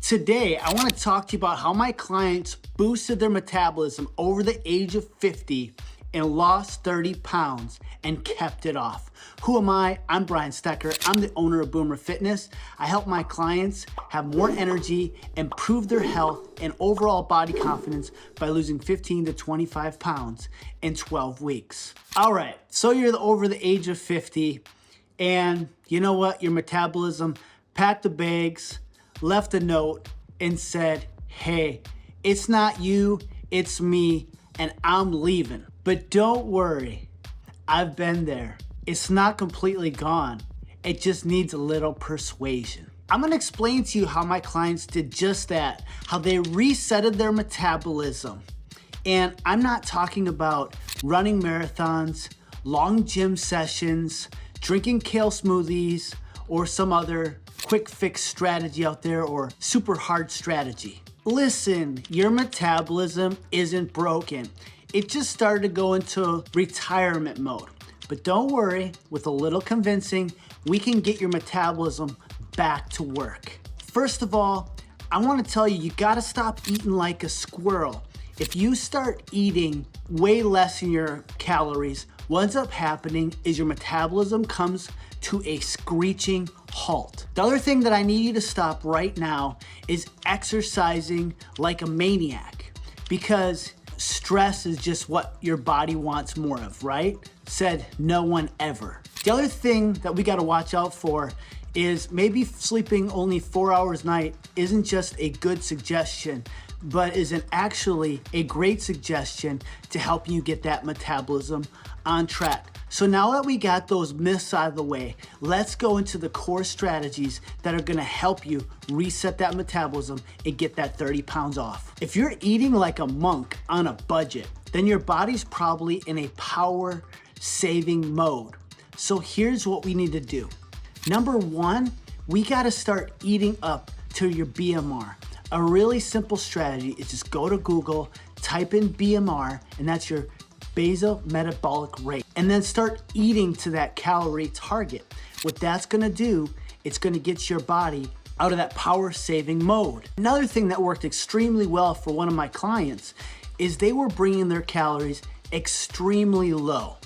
Today, I want to talk to you about how my clients boosted their metabolism over the age of 50 and lost 30 pounds and kept it off. Who am I? I'm Brian Stecker. I'm the owner of Boomer Fitness. I help my clients have more energy, improve their health and overall body confidence by losing 15 to 25 pounds in 12 weeks. All right, so you're over the age of 50 and you know what? Your metabolism packed the bags, left a note and said, hey, it's not you, it's me, and I'm leaving. But don't worry, I've been there. It's not completely gone. It just needs a little persuasion. I'm gonna explain to you how my clients did just that, how they resetted their metabolism. And I'm not talking about running marathons, long gym sessions, drinking kale smoothies, or some other quick fix strategy out there or super hard strategy. Listen, your metabolism isn't broken. It just started to go into retirement mode. But don't worry, with a little convincing, we can get your metabolism back to work. First of all, I want to tell you, you gotta stop eating like a squirrel. If you start eating way less in your calories, what ends up happening is your metabolism comes to a screeching halt. The other thing that I need you to stop right now is exercising like a maniac, because stress is just what your body wants more of, right? Said no one ever. The other thing that we gotta watch out for is maybe sleeping only 4 hours a night isn't just a good suggestion, but isn't actually a great suggestion to help you get that metabolism on track. So now that we got those myths out of the way, let's go into the core strategies that are gonna help you reset that metabolism and get that 30 pounds off. If you're eating like a monk on a budget, then your body's probably in a power saving mode. So here's what we need to do. Number one, we gotta start eating up to your BMR. A really simple strategy is just go to Google, type in BMR, and that's your basal metabolic rate, and then start eating to that calorie target. What that's gonna do, it's gonna get your body out of that power saving mode. Another thing that worked extremely well for one of my clients is they were bringing their calories extremely low,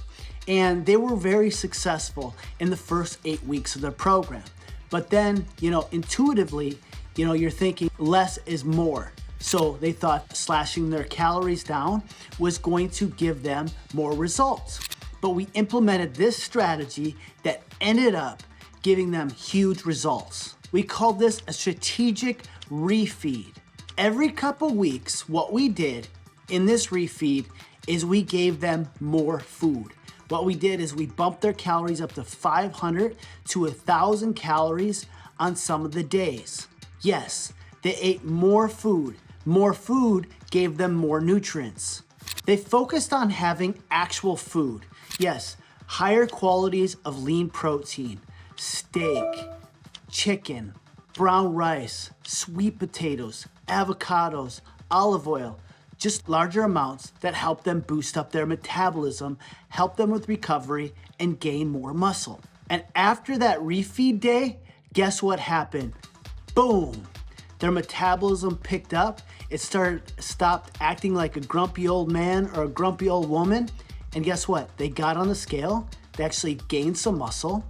and they were very successful in the first 8 weeks of their program. But then, intuitively, you're thinking less is more. So they thought slashing their calories down was going to give them more results. But we implemented this strategy that ended up giving them huge results. We call this a strategic refeed. Every couple weeks, what we did in this refeed is we gave them more food. What we did is we bumped their calories up to 500 to 1,000 calories on some of the days. Yes, they ate more food. More food gave them more nutrients. They focused on having actual food. Yes, higher qualities of lean protein, steak, chicken, brown rice, sweet potatoes, avocados, olive oil, just larger amounts that help them boost up their metabolism, help them with recovery, and gain more muscle. And after that refeed day, guess what happened? Boom! Their metabolism picked up. It stopped acting like a grumpy old man or a grumpy old woman. And guess what? They got on the scale, they actually gained some muscle,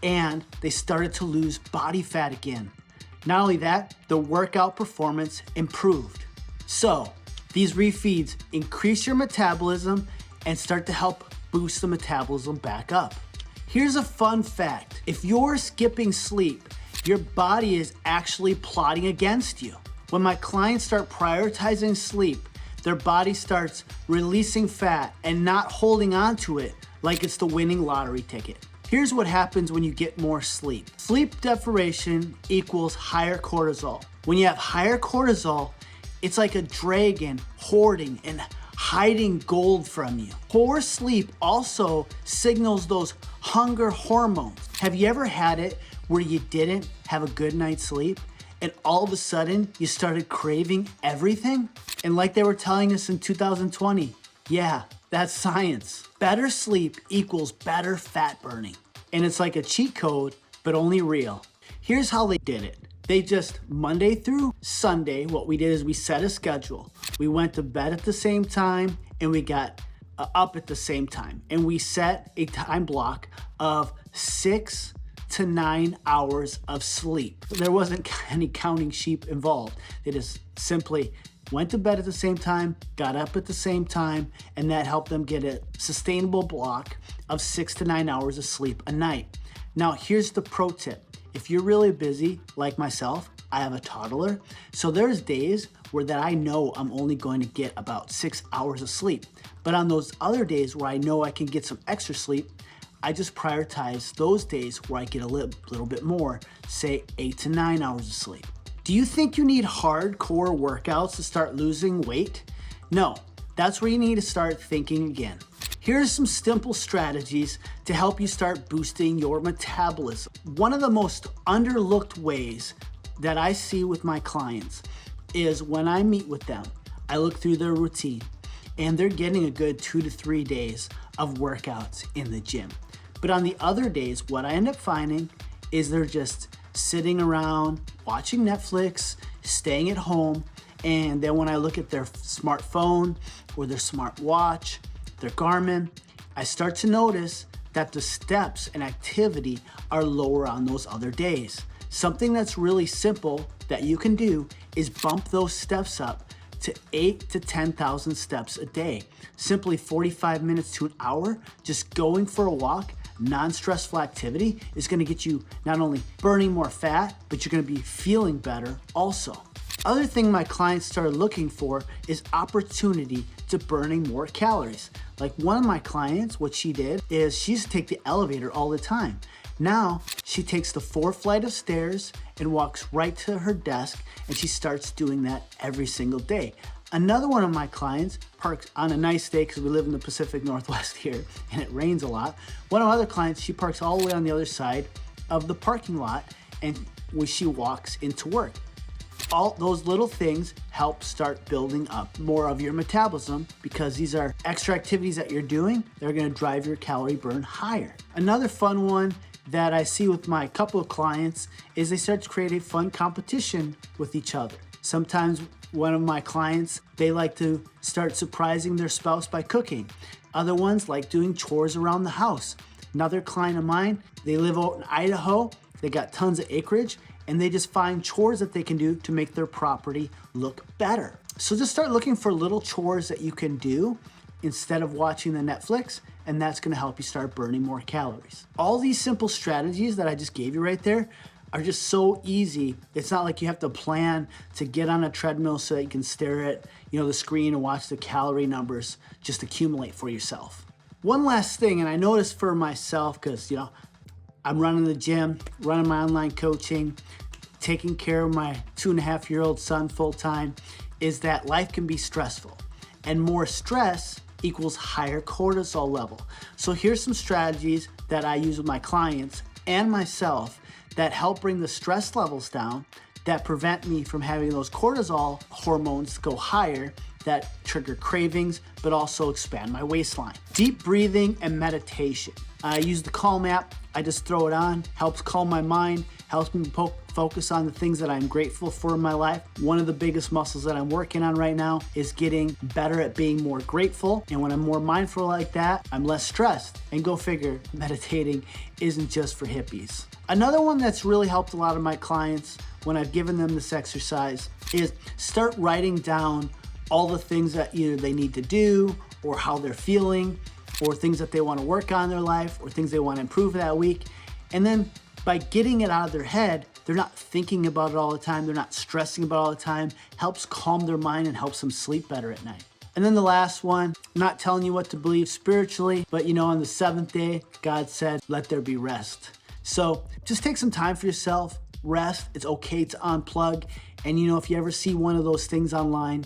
and they started to lose body fat again. Not only that, the workout performance improved. So these refeeds increase your metabolism and start to help boost the metabolism back up. Here's a fun fact. If you're skipping sleep, your body is actually plotting against you. When my clients start prioritizing sleep, their body starts releasing fat and not holding on to it like it's the winning lottery ticket. Here's what happens when you get more sleep. Sleep deprivation equals higher cortisol. When you have higher cortisol, it's like a dragon hoarding and hiding gold from you. Poor sleep also signals those hunger hormones. Have you ever had it where you didn't have a good night's sleep and all of a sudden you started craving everything? And like they were telling us in 2020, yeah, that's science. Better sleep equals better fat burning. And it's like a cheat code, but only real. Here's how they did it. They just, Monday through Sunday, what we did is we set a schedule. We went to bed at the same time and we got up at the same time. And we set a time block of 6 to 9 hours of sleep. There wasn't any counting sheep involved. They just simply went to bed at the same time, got up at the same time, and that helped them get a sustainable block of 6 to 9 hours of sleep a night. Now, here's the pro tip. If you're really busy, like myself, I have a toddler, so there's days where that I know I'm only going to get about 6 hours of sleep. But on those other days where I know I can get some extra sleep, I just prioritize those days where I get a little bit more, say 8 to 9 hours of sleep. Do you think you need hardcore workouts to start losing weight? No, that's where you need to start thinking again. Here's some simple strategies to help you start boosting your metabolism. One of the most underlooked ways that I see with my clients is when I meet with them, I look through their routine and they're getting a good 2 to 3 days of workouts in the gym. But on the other days, what I end up finding is they're just sitting around, watching Netflix, staying at home, and then when I look at their smartphone or their smartwatch, their Garmin, I start to notice that the steps and activity are lower on those other days. Something that's really simple that you can do is bump those steps up to 8 to 10,000 steps a day. Simply 45 minutes to an hour, just going for a walk, non-stressful activity is gonna get you not only burning more fat, but you're gonna be feeling better also. Other thing my clients started looking for is opportunity to burning more calories. Like one of my clients, what she did is she used to take the elevator all the time. Now she takes the 4th flight of stairs and walks right to her desk, and she starts doing that every single day. Another one of my clients parks on a nice day, because we live in the Pacific Northwest here and it rains a lot. One of my other clients, she parks all the way on the other side of the parking lot and when she walks into work. All those little things help start building up more of your metabolism, because these are extra activities that you're doing. They're gonna drive your calorie burn higher. Another fun one that I see with my couple of clients is they start to create a fun competition with each other. Sometimes one of my clients, they like to start surprising their spouse by cooking. Other ones like doing chores around the house. Another client of mine, they live out in Idaho, they got tons of acreage, and they just find chores that they can do to make their property look better. So just start looking for little chores that you can do instead of watching the Netflix, and that's gonna help you start burning more calories. All these simple strategies that I just gave you right there are just so easy. It's not like you have to plan to get on a treadmill so that you can stare at the screen and watch the calorie numbers just accumulate for yourself. One last thing, and I noticed for myself, because I'm running the gym, running my online coaching, taking care of my 2.5-year-old son full time, is that life can be stressful. And more stress equals higher cortisol level. So here's some strategies that I use with my clients and myself that help bring the stress levels down, that prevent me from having those cortisol hormones go higher, that trigger cravings, but also expand my waistline. Deep breathing and meditation. I use the Calm app. I just throw it on, helps calm my mind, helps me focus on the things that I'm grateful for in my life. One of the biggest muscles that I'm working on right now is getting better at being more grateful. And when I'm more mindful like that, I'm less stressed. And go figure, meditating isn't just for hippies. Another one that's really helped a lot of my clients when I've given them this exercise is start writing down all the things that either they need to do or how they're feeling, or things that they want to work on in their life, or things they want to improve that week. And then by getting it out of their head, they're not thinking about it all the time, they're not stressing about it all the time, helps calm their mind and helps them sleep better at night. And then the last one, I'm not telling you what to believe spiritually, but on the 7th day, God said, let there be rest. So just take some time for yourself, rest. It's okay to unplug. And if you ever see one of those things online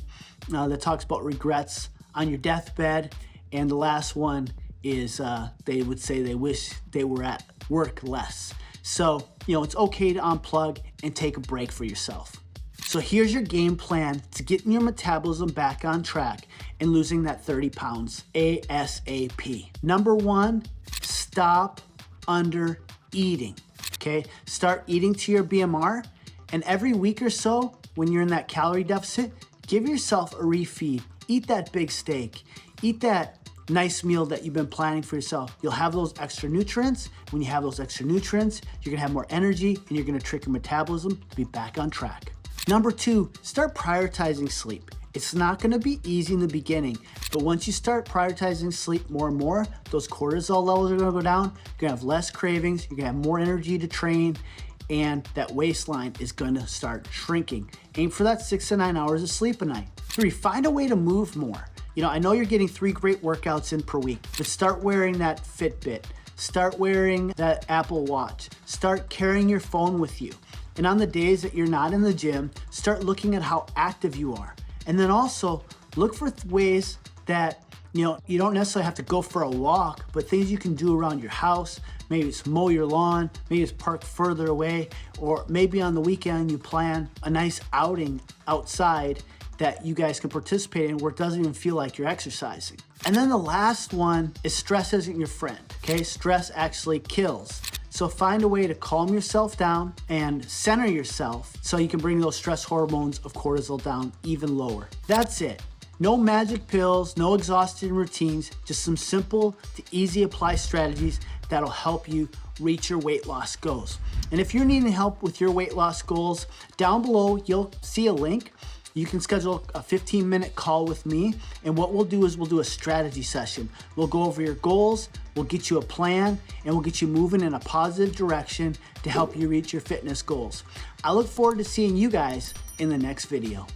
that talks about regrets on your deathbed, and the last one is they would say they wish they were at work less. So, it's okay to unplug and take a break for yourself. So here's your game plan to getting your metabolism back on track and losing that 30 pounds ASAP. Number 1, stop under eating, okay? Start eating to your BMR And every week or so, when you're in that calorie deficit, give yourself a refeed. Eat that big steak. Eat that nice meal that you've been planning for yourself. You'll have those extra nutrients. When you have those extra nutrients, you're gonna have more energy and you're gonna trick your metabolism to be back on track. Number 2, start prioritizing sleep. It's not gonna be easy in the beginning, but once you start prioritizing sleep more and more, those cortisol levels are gonna go down, you're gonna have less cravings, you're gonna have more energy to train, and that waistline is gonna start shrinking. Aim for that 6 to 9 hours of sleep a night. 3, find a way to move more. You know, I know you're getting 3 great workouts in per week, but start wearing that Fitbit, start wearing that Apple Watch, start carrying your phone with you. And on the days that you're not in the gym, start looking at how active you are. And then also look for ways that, you know, you don't necessarily have to go for a walk, but things you can do around your house. Maybe it's mow your lawn, maybe it's park further away, or maybe on the weekend you plan a nice outing outside that you guys can participate in where it doesn't even feel like you're exercising. And then the last one is stress isn't your friend, okay? Stress actually kills. So find a way to calm yourself down and center yourself so you can bring those stress hormones of cortisol down even lower. That's it. No magic pills, no exhausting routines, just some simple to easy apply strategies that'll help you reach your weight loss goals. And if you're needing help with your weight loss goals, down below you'll see a link. You can schedule a 15-minute call with me, and what we'll do is we'll do a strategy session. We'll go over your goals, we'll get you a plan, and we'll get you moving in a positive direction to help you reach your fitness goals. I look forward to seeing you guys in the next video.